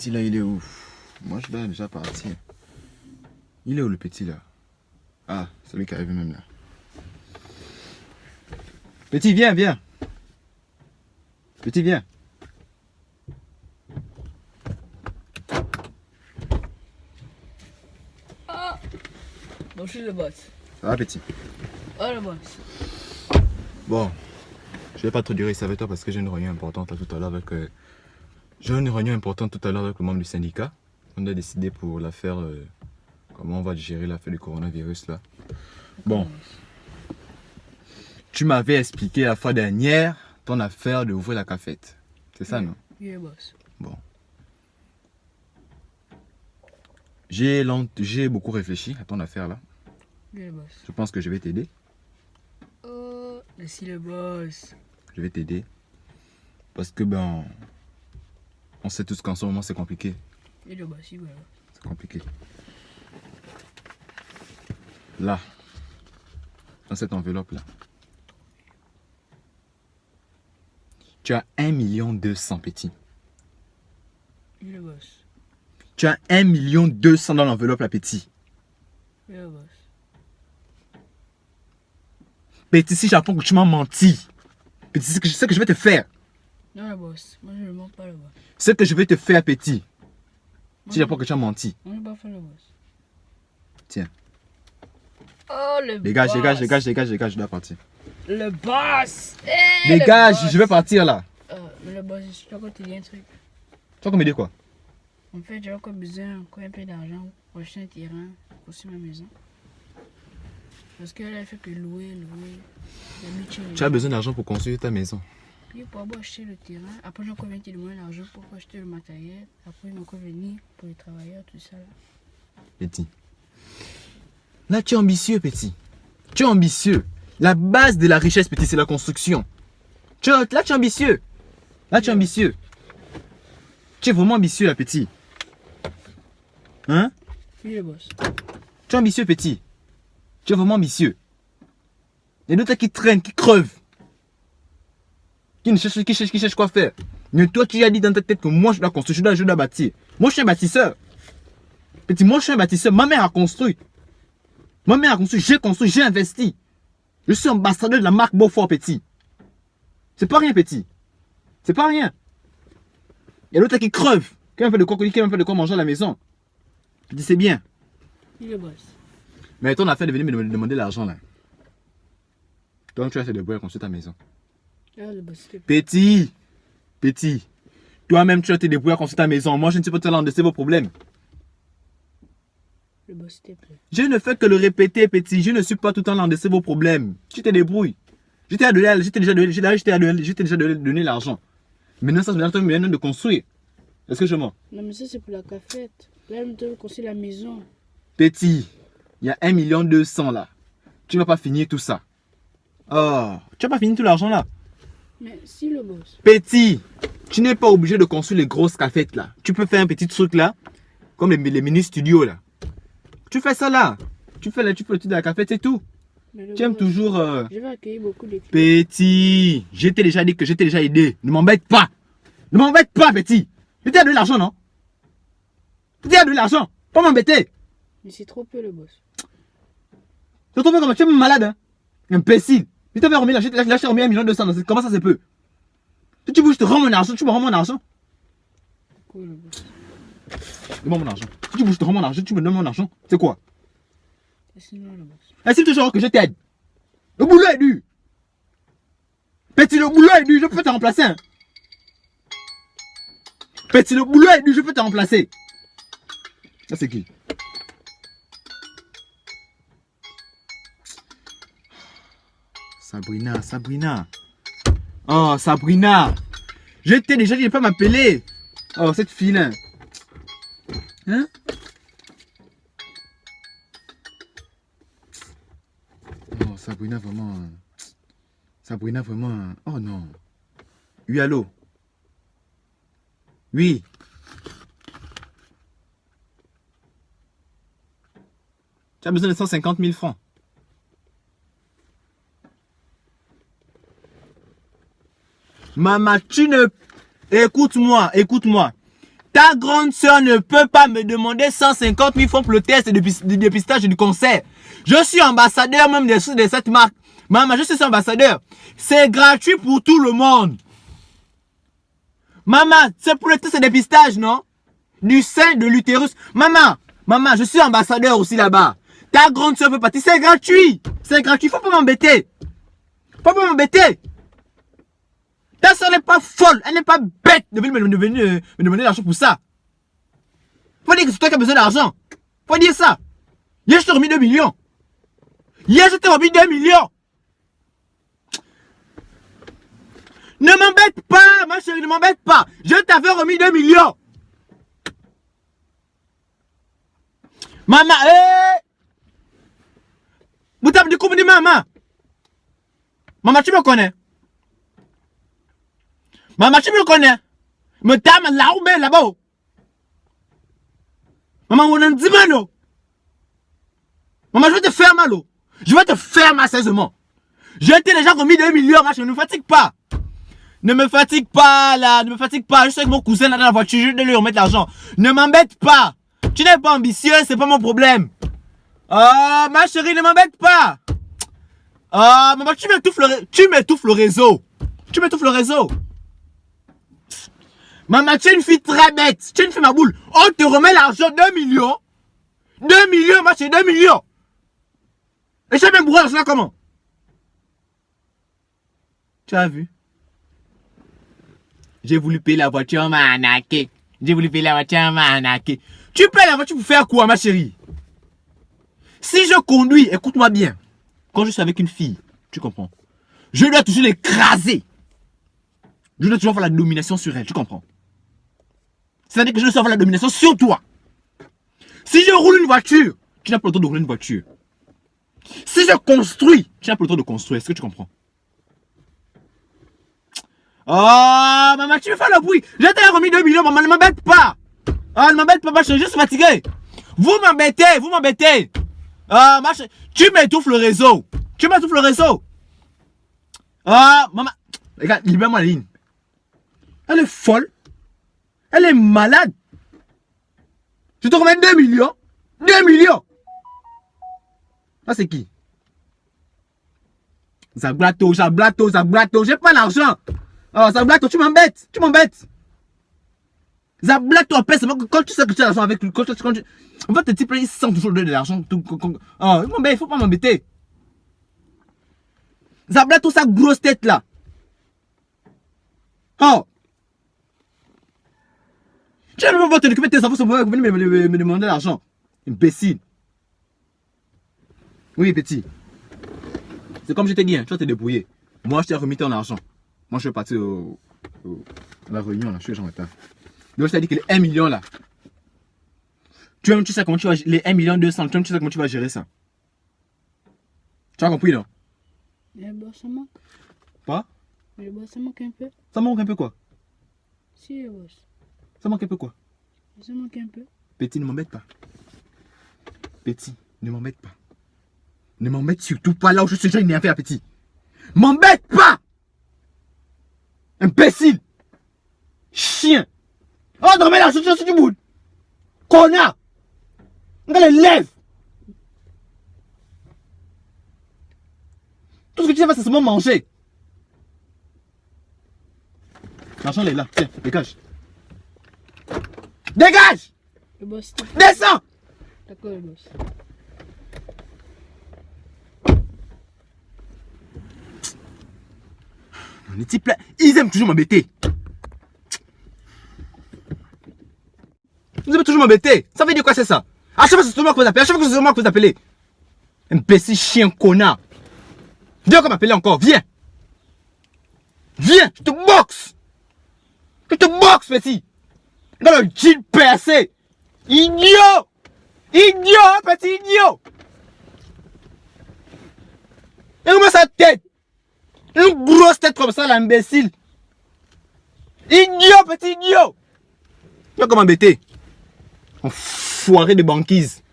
petit là, il est où? Moi, je dois déjà partir. Il est où le petit là? Ah, c'est lui qui arrive même là. Petit, viens, viens. Petit, viens. Ah! Donc, je suis le boss. Ça va, petit? Oh, le boss. Bon, je vais pas trop durer ça avec toi parce que j'ai une réunion importante là, tout à l'heure avec... J'ai une réunion importante tout à l'heure avec le membre du syndicat. On a décidé pour l'affaire... comment on va gérer l'affaire du coronavirus là. Bon. Tu m'avais expliqué la fois dernière ton affaire d'ouvrir la cafette. C'est ça, non? Oui, le boss. Bon. J'ai beaucoup réfléchi à ton affaire là. Oui, le boss. Je pense que je vais t'aider. Oh, merci le boss. Je vais t'aider. Parce que ben... On sait tous qu'en ce moment c'est compliqué. Oui, le boss, oui, voilà. C'est compliqué. Là. Dans cette enveloppe là. Tu as 1 200 000 petits. Oui, le boss. Tu as 1 200 000 dans l'enveloppe là, petit. Oui, le boss. Petit, si j'apprends que tu m'as menti. Petit, c'est ce que je vais te faire. Non, le boss. Moi, je ne mens pas, le boss. Ce que je vais te faire, petit. Si j'apprends que tu as menti. On ne pas faire le boss. Tiens. Oh, le Dégage, boss. dégage, je dois partir. Le boss. Dégage, je vais partir là. Mais le boss, je dois encore te dire un truc. Tu vas m'aider quoi? En fait, j'ai encore besoin un peu d'argent pour acheter un terrain, pour construire ma maison. Parce que là, il fait que louer. Tu as besoin d'argent pour construire ta maison. Puis pour avoir acheté le terrain, après j'ai encore venir te demander l'argent pour acheter le matériel. Après, il m'a encore venir pour les travailleurs, tout ça. Là. Petit. Là, tu es ambitieux, petit. Tu es ambitieux. La base de la richesse, petit, c'est la construction. Là, tu es ambitieux. Là, tu es ambitieux. Tu es vraiment ambitieux, là, petit. Hein? Oui, le boss. Tu es ambitieux, petit. Tu es vraiment ambitieux. Il y a d'autres qui traînent, qui crevent. Qui cherchent quoi faire. Mais toi, tu as dit dans ta tête que moi, je dois construire, je dois bâtir. Moi, je suis un bâtisseur. Petit, moi, je suis un bâtisseur. Ma mère a construit. J'ai construit, j'ai investi. Je suis ambassadeur de la marque Beaufort, petit. C'est pas rien, petit. C'est pas rien. Il y a d'autres qui crevent. Qui ont fait de quoi manger à la maison. Petit, c'est bien. Oui, le boss. Mais ton affaire de venir me demander l'argent, là. Donc, tu vas se débrouiller à construire ta maison. Ah, le boss, s'il te plaît. Petit. Toi-même, tu vas te débrouiller à construire ta maison. Moi, je ne sais pas te l'endesser vos problèmes. Le boss, s'il te plaît. Je ne fais que le répéter, petit. Je ne suis pas tout le temps l'endesser vos problèmes. Tu te débrouilles. Je t'ai déjà donné l'argent. Maintenant, ça me donne de construire. Est-ce que je mens? Non, mais ça, c'est pour la cafette. Là, je dois construire la maison. Petit, il y a 1 200 000 là. Tu ne vas pas finir tout ça. Oh, tu vas pas finir tout l'argent là. Mais si, le boss. Petit, tu n'es pas obligé de construire les grosses cafettes là. Tu peux faire un petit truc là, comme les mini studios là. Tu fais ça là. Tu fais le truc de la cafette, c'est tout. Tu aimes toujours... Je vais accueillir beaucoup de clients. Petit, je t'ai déjà dit que je t'ai déjà aidé. Ne m'embête pas. Ne m'embête pas, petit. Je t'ai donné de l'argent, non? Je t'ai donné de l'argent. Pas m'embêter. Mais c'est trop peu, le boss. Je te trouve comme tu es malade, hein? Imbécile. Je t'avais remis, là, je t'ai remis 1 200 000. Comment ça se peut? Si tu veux, je te rends mon argent. Tu me rends mon argent. Quoi, le boss? Donne-moi mon argent. Si tu veux, je te rends mon argent. Tu me donnes mon argent. C'est quoi? Et sinon, le boss. Est-ce toujours que je t'aide? Le boulot est dur. Petit, le boulot est dur. Je peux te remplacer, hein? Petit, le boulot est dur. Je peux te remplacer. Ça, c'est qui? Sabrina. Oh, Sabrina. Je t'ai déjà dit de ne pas m'appeler. Oh, cette fille-là. Hein? Oh, Sabrina, vraiment. Oh non. Oui, allô? Oui. Tu as besoin de 150 000 francs. Maman, tu ne... Écoute-moi. Ta grande soeur ne peut pas me demander 150 000 francs pour le test de dépistage du cancer. Je suis ambassadeur même de cette marque. Maman, je suis ambassadeur. C'est gratuit pour tout le monde. Maman, c'est pour le test de dépistage, non? Du sein, de l'utérus. Maman, je suis ambassadeur aussi là-bas. Ta grande soeur peut partir. C'est gratuit. C'est gratuit. Faut pas m'embêter. Faut pas m'embêter. Ta soeur n'est pas folle. Elle n'est pas bête de venir me demander l'argent pour ça. Faut dire que c'est toi qui as besoin d'argent. Faut dire ça. Hier, je t'ai remis 2 millions. Hier, je t'ai remis 2 millions. Ne m'embête pas, ma chérie, ne m'embête pas. Je t'avais remis 2 millions. Maman, vous t'avez dit comment maman? Maman, tu me connais? Maman, tu me connais? Me t'as là où là-bas? Maman, on a dit mal. Maman, je vais te faire mal. Je vais te faire mal sérieusement. Je t'ai déjà remis 2 millions, ma chérie, ne me fatigue pas. Ne me fatigue pas là, ne me fatigue pas. Je suis avec mon cousin là dans la voiture, je vais lui remettre l'argent. Ne m'embête pas. Tu n'es pas ambitieux, c'est pas mon problème. Oh, ma chérie, ne m'embête pas. Oh, maman, tu m'étouffes le réseau. Tu m'étouffes le réseau. Maman, tu es une fille très bête. Tu es une fille ma boule. On te remet l'argent, 2 millions. 2 millions, ma chérie, 2 millions. Et je vais me bourrer l'argent comment? Tu as vu? J'ai voulu payer la voiture, on m'a arnaqué. J'ai voulu payer la voiture, on m'a arnaqué. Tu payes la voiture pour faire quoi, ma chérie? Si je conduis, écoute-moi bien. Quand je suis avec une fille, tu comprends? Je dois toujours l'écraser. Je dois toujours faire la domination sur elle, tu comprends? C'est-à-dire que je dois faire la domination sur toi. Si je roule une voiture, tu n'as pas le temps de rouler une voiture. Si je construis, tu n'as pas le temps de construire. Est-ce que tu comprends? Oh, maman, tu me fais le bruit. Je t'ai remis 2 millions, maman, ne m'embête pas. Oh, ne m'embête pas, ma chérie, je suis fatigué. Vous m'embêtez, vous m'embêtez. Oh, ma chérie, tu m'étouffes le réseau. Tu m'étouffes le réseau. Oh, maman, regarde, libère-moi la ligne. Elle est folle. Elle est malade. Je te remets 2 millions. 2 millions. Ça, c'est qui? Zablato, Zablato, Zablato. J'ai pas l'argent. Oh, Zablato, tu m'embêtes. Tu m'embêtes. Zablato, en fait, quand tu sais que tu as l'argent avec lui. En fait, tes types, ils sentent toujours de l'argent. Oh, il faut pas m'embêter. Zablato, sa grosse tête là. Oh. Tu ne peux pas te occuper de tes enfants, vous venez me demander l'argent. Imbécile. Oui, petit. C'est comme je t'ai dit, hein, tu vas te débrouiller. Moi, je t'ai remis ton argent. Moi, je vais partir à la réunion, là. Je suis déjà en retard. Donc, je t'ai dit que les 1 million, là. Tu sais comment tu vas... Les 1 million 200, tu sais comment tu vas gérer ça. Tu as compris, non? Mais bon, ça manque. Pas? Mais bon, ça manque un peu. Ça manque un peu quoi? Si, boss. Ça manque un peu quoi? Ça manque un peu. Petit, ne m'embête pas. Petit, ne m'embête pas. Ne m'embête surtout pas là où je suis déjà énervé à petit. M'embête pas! Imbécile! Chien! Oh, non, mais là, je suis du bout! Connard! Regarde les lèvres! Tout ce que tu sais faire, c'est seulement manger. L'argent, il est là. Tiens, dégage. Dégage! Le boss, descends! d'accord, le boss. Les types là, ils aiment toujours m'embêter. Ils aiment toujours m'embêter. Ça veut dire quoi, c'est ça? À chaque fois, c'est moi que vous appelez. À chaque fois, c'est moi que vous appelez. Imbécile, chien, connard. Viens encore m'appeler encore. Viens. Viens, je te boxe. Je te boxe, petit. Dans le jean percé. Idiot. Idiot, petit idiot. Et comment sa tête? Une grosse tête comme ça, l'imbécile. Idiot, petit idiot. Tu vas comment m'embêter? Enfoiré de banquise.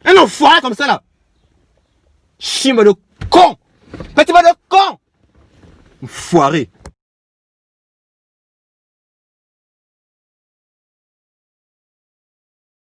Un enfoiré comme ça là. Chien de con. Petit de con. Enfoiré.